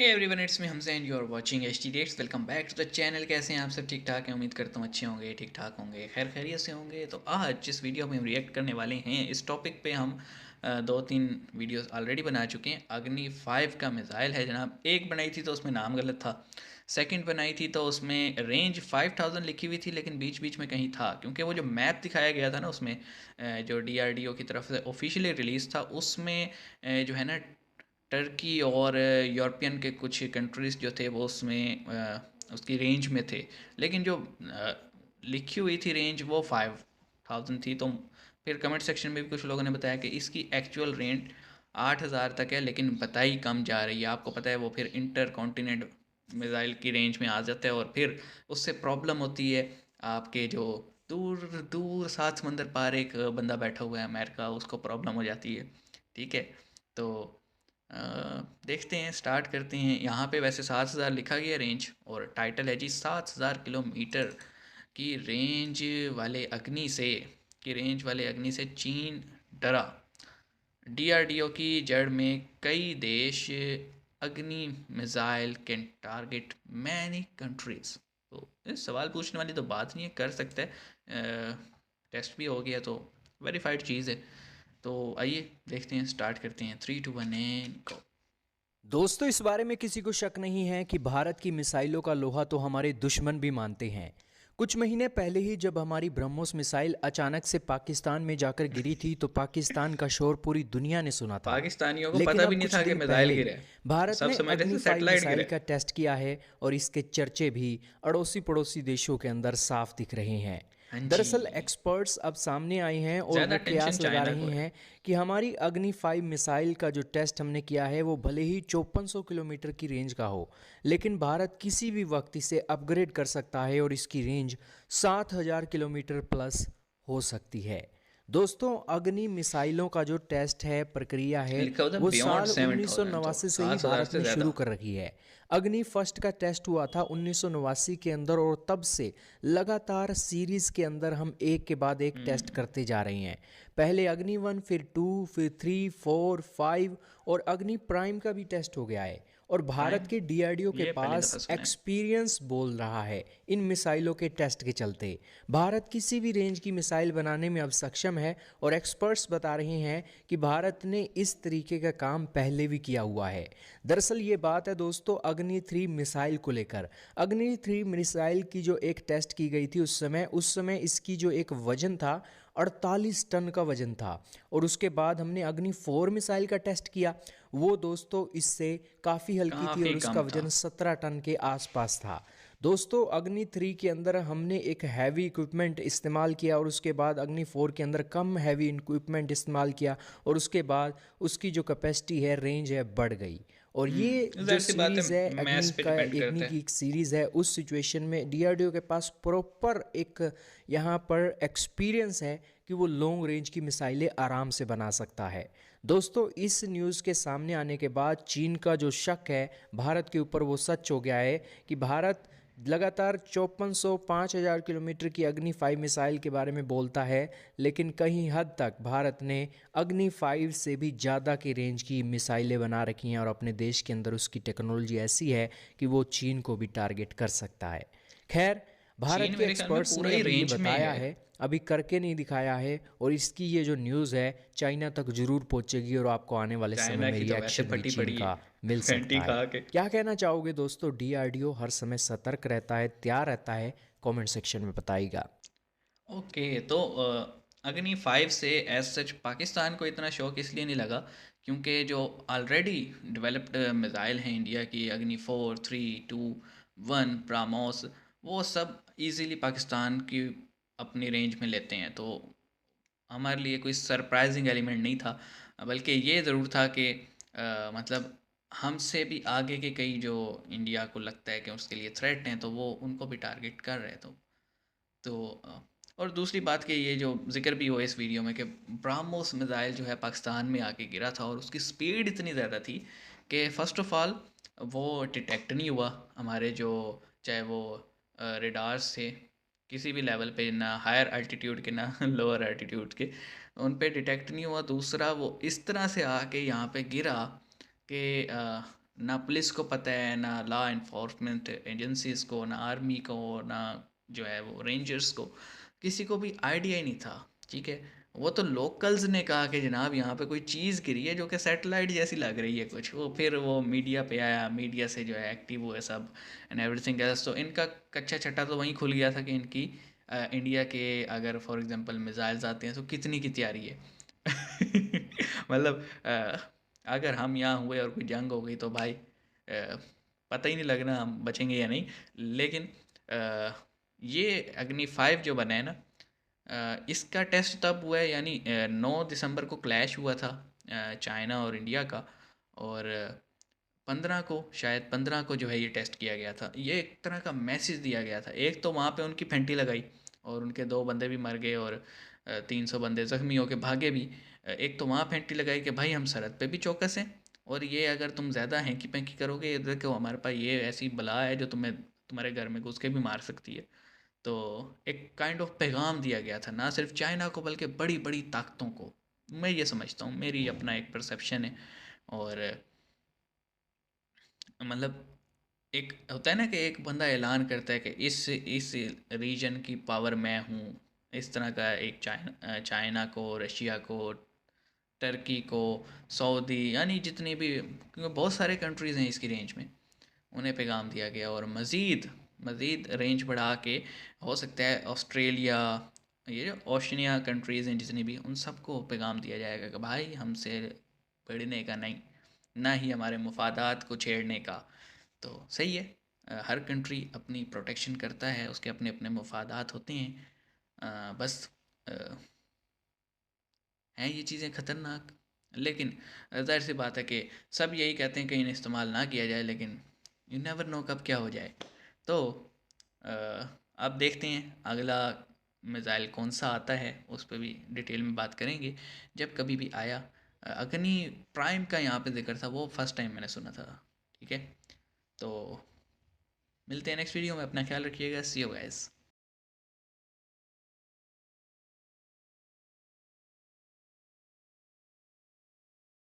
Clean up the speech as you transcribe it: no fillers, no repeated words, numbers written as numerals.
Hey everyone, it's me हमसे and you are watching H T dates. Welcome back to the channel. कैसे हैं आप सब? ठीक ठाक हैं? उम्मीद करता हूँ अच्छे होंगे, ठीक ठाक होंगे, खैर खैरियत से होंगे। तो आज जिस वीडियो में हम रिएक्ट करने वाले हैं, इस टॉपिक पे हम दो तीन वीडियोस ऑलरेडी बना चुके हैं। अग्नि 5 का मिसाइल है जनाब। एक बनाई थी तो उसमें नाम गलत था, सेकंड बनाई थी तो उसमें रेंज 5000 लिखी हुई थी, लेकिन बीच बीच में कहीं था, क्योंकि वो जो मैप दिखाया गया था ना उसमें, जो डीआरडीओ की तरफ से ऑफिशियली रिलीज़ था, उसमें जो है ना, टर्की और यूरोपियन के कुछ कंट्रीज़ जो थे वो उसमें उसकी रेंज में थे। लेकिन जो लिखी हुई थी रेंज वो 5000 थी। तो फिर कमेंट सेक्शन में भी कुछ लोगों ने बताया कि इसकी एक्चुअल रेंज 8000 तक है, लेकिन बताई कम जा रही है। आपको पता है वो फिर इंटर कॉन्टिनेंट मिसाइल की रेंज में आ जाता है और फिर उससे प्रॉब्लम होती है। आपके जो दूर दूर सात समंदर पार एक बंदा बैठा हुआ है अमेरिका, उसको प्रॉब्लम हो जाती है। ठीक है, तो देखते हैं, स्टार्ट करते हैं। यहाँ पे वैसे 7000 लिखा गया रेंज, और टाइटल है जी 7000 किलोमीटर की रेंज वाले अग्नि से चीन डरा। डीआरडीओ की जड़ में कई देश, अग्नि missile can target many countries. तो इस सवाल पूछने वाली तो बात नहीं है, कर सकते हैं। टेस्ट भी हो गया तो वेरीफाइड चीज़ है। तो आइए देखते हैं, स्टार्ट करते हैं। 3 2 1 एंड गो। दोस्तों, इस बारे में किसी को शक नहीं है कि भारत की मिसाइलों का लोहा तो हमारे दुश्मन भी मानते हैं। कुछ महीने पहले ही जब हमारी ब्रह्मोस मिसाइल अचानक से पाकिस्तान में जाकर गिरी थी तो पाकिस्तान का शोर पूरी दुनिया ने सुना था। पाकिस्तानियों को लेकिन पता अब भी नहीं कुछ था कि दिन मिसाइल पहले गिरा है। भारत सब ने समझ रहे थे अग्नि 5 सैटेलाइट गिरा मिसाइल है। का टेस्ट किया है और इसके चर्चे भी अड़ोसी पड़ोसी देशों के अंदर साफ दिख रहे हैं। हाँ जी। दरअसल एक्सपर्ट्स अब सामने आए हैं और ज़्यादा वो टेंशन कयास लगा चाइना रहे को है। हैं कि हमारी अग्नि 5 मिसाइल का जो टेस्ट हमने किया है वो भले ही 5400 किलोमीटर की रेंज का हो, लेकिन भारत किसी भी वक्त इसे अपग्रेड कर सकता है और इसकी रेंज 7000 किलोमीटर प्लस हो सकती है। दोस्तों, अग्नि मिसाइलों का जो टेस्ट है, प्रक्रिया है, लिखा हुआ था वो बियॉन्ड साल 7000, तो 1989 से ही 7000 भारत से ने ज़्यादा। शुरू कर रखी है। अग्नि फर्स्ट का टेस्ट हुआ था 1989 के अंदर और तब से लगातार सीरीज के अंदर हम एक के बाद एक टेस्ट हम्म। करते जा रहे हैं। पहले अग्नि 1, फिर 2, फिर 3, 4, 5 और अग्नि प्राइम का भी टेस्ट हो गया है। और भारत प्राइम, के डीआरडीओ के ये पहली पास दफ़ा सुना है। एक्सपीरियंस बोल रहा है इन मिसाइलों के टेस्ट के चलते। भारत किसी भी रेंज की मिसाइल बनाने में अब सक्षम है और एक्सपर्ट्स बता रहे हैं कि भारत ने इस तरीके का काम पहले भी किया हुआ है। दरअसल ये बात है दोस्तों अग्नि 3 मिसाइल को लेकर। अग्नि 3 मिसाइल की जो एक टेस्ट की गई थी उस समय इसकी जो एक वजन था 48 टन का वजन था। और उसके बाद हमने अग्नि 4 मिसाइल का टेस्ट किया, वो दोस्तों इससे काफ़ी हल्की थी काफ़ी और उसका कम था। वजन 17 टन के आसपास था। दोस्तों, अग्नि 3 के अंदर हमने एक हैवी इक्विपमेंट इस्तेमाल किया और उसके बाद अग्नि 4 के अंदर कम हैवी इक्विपमेंट इस्तेमाल किया और उसके बाद उसकी जो कैपेसिटी है, रेंज है, बढ़ गई। और ये जो जाहिर सी बात है, सीरीज़ है मैथ्स पे डिपेंड अग्नि करता की है। एक सीरीज़ है, उस सिचुएशन में डीआरडीओ के पास प्रॉपर एक यहाँ पर एक्सपीरियंस है कि वो लॉन्ग रेंज की मिसाइलें आराम से बना सकता है। दोस्तों, इस न्यूज़ के सामने आने के बाद चीन का जो शक है भारत के ऊपर वो सच हो गया है कि भारत लगातार 5400 5000 किलोमीटर की अग्नि 5 मिसाइल के बारे में बोलता है, लेकिन कहीं हद तक भारत ने अग्नि 5 से भी ज़्यादा की रेंज की मिसाइलें बना रखी हैं और अपने देश के अंदर उसकी टेक्नोलॉजी ऐसी है कि वो चीन को भी टारगेट कर सकता है। खैर, भारत चीन के मेरे ख्याल में एक्सपर्ट्स पूरा ने ही अभी ये रेंज में बताया है। है, अभी करके नहीं दिखाया है, और इसकी ये जो न्यूज़ है चाइना तक ज़रूर पहुंचेगी और आपको आने वाले समय चाइना में की तो वैसे रिएक्शन भी फटी चीन पड़ी है, का मिल फैंटी सकता है। खा के। क्या कहना चाहोगे दोस्तों? डीआरडीओ हर समय सतर्क रहता है, तैयार रहता है? कमेंट सेक्शन में बताइएगा। ओके, तो अग्नि 5 से एज सच पाकिस्तान को इतना शौक इसलिए नहीं लगा, क्योंकि जो ऑलरेडी डेवलप्ड मिसाइल हैं इंडिया की, अग्नि 4 3 2 1 ब्राह्मोस, वो सब इजीली पाकिस्तान की अपनी रेंज में लेते हैं। तो हमारे लिए कोई सरप्राइजिंग एलिमेंट नहीं था। बल्कि ये ज़रूर था कि मतलब हमसे भी आगे के कई जो इंडिया को लगता है कि उसके लिए थ्रेट हैं, तो वो उनको भी टारगेट कर रहे हैं। तो और दूसरी बात कि ये जो ज़िक्र भी हुआ इस वीडियो में कि ब्राह्मोस मिसाइल जो है पाकिस्तान में आके गिरा था, और उसकी स्पीड इतनी ज़्यादा थी कि फ़र्स्ट ऑफ ऑल वो डिटेक्ट नहीं हुआ हमारे जो, चाहे वो रेडार्स थे किसी भी लेवल पे, ना हायर अल्टीट्यूड के ना लोअर अल्टीट्यूड के, उन पे डिटेक्ट नहीं हुआ। दूसरा, वो इस तरह से आके यहाँ पे गिरा कि ना पुलिस को पता है, ना लॉ इन्फोर्समेंट एजेंसीज को, ना आर्मी को, ना जो है वो रेंजर्स को, किसी को भी आइडिया ही नहीं था। ठीक है, वो तो लोकल्स ने कहा कि जनाब यहाँ पे कोई चीज़ गिरी है जो कि सैटेलाइट जैसी लग रही है कुछ, वो फिर वो मीडिया पे आया, मीडिया से जो है एक्टिव हुए सब एंड एवरीथिंग एल्स। तो इनका कच्चा छट्टा तो वहीं खुल गया था कि इनकी इंडिया के अगर फॉर एग्जांपल मिसाइल्स आते हैं तो कितनी की तैयारी है। मतलब अगर हम यहाँ हुए और कोई जंग हो गई तो भाई पता ही नहीं लगना हम बचेंगे या नहीं। लेकिन ये अग्नि 5 जो बना है ना, इसका टेस्ट तब हुआ है, यानी 9 दिसंबर को क्लैश हुआ था चाइना और इंडिया का, और 15 को, शायद 15 को जो है ये टेस्ट किया गया था। ये एक तरह का मैसेज दिया गया था। एक तो वहाँ पे उनकी फेंटी लगाई और उनके 2 बंदे भी मर गए और 300 बंदे ज़ख्मी होके भागे भी। एक तो वहाँ फेंटी लगाई कि भाई हम सरहद पे भी चौकस हैं, और ये अगर तुम ज़्यादा हैंकी पैंकी करोगे, ये देखो हमारे पास ये ऐसी बला है जो तुम्हें तुम्हारे घर में घुस के भी मार सकती है। तो एक काइंड ऑफ पैगाम दिया गया था, ना सिर्फ चाइना को बल्कि बड़ी बड़ी ताकतों को। मैं ये समझता हूँ, मेरी अपना एक परसेप्शन है। और मतलब एक होता है ना कि एक बंदा ऐलान करता है कि इस रीजन की पावर मैं हूँ, इस तरह का एक चाइना को, रशिया को, टर्की को, सऊदी, यानी जितनी भी, क्योंकि बहुत सारे कंट्रीज़ हैं इसकी रेंज में, उन्हें पैगाम दिया गया। और मज़ीद मज़ीद रेंज बढ़ा के हो सकता है ऑस्ट्रेलिया, ये जो ओशनिया कंट्रीज़ हैं जितनी भी, उन सबको पैगाम दिया जाएगा कि भाई हमसे बढ़ने का नहीं, ना ही हमारे मुफादात को छेड़ने का। तो सही है, हर कंट्री अपनी प्रोटेक्शन करता है, उसके अपने अपने मुफादात होते हैं। बस अ, हैं ये चीज़ें ख़तरनाक। लेकिन ज़ाहिर सी बात है कि सब यही कहते हैं कि इन्हें इस्तेमाल ना किया जाए, लेकिन यू नेवर नो कब क्या हो जाए। तो अ, अब देखते हैं अगला मिज़ाइल कौन सा आता है, उस पर भी डिटेल में बात करेंगे जब कभी भी आया। अग्नि प्राइम का यहाँ पे जिक्र था, वो फर्स्ट टाइम मैंने सुना था। ठीक है, तो मिलते हैं नेक्स्ट वीडियो में, अपना ख्याल रखिएगा, सी यू गाइस।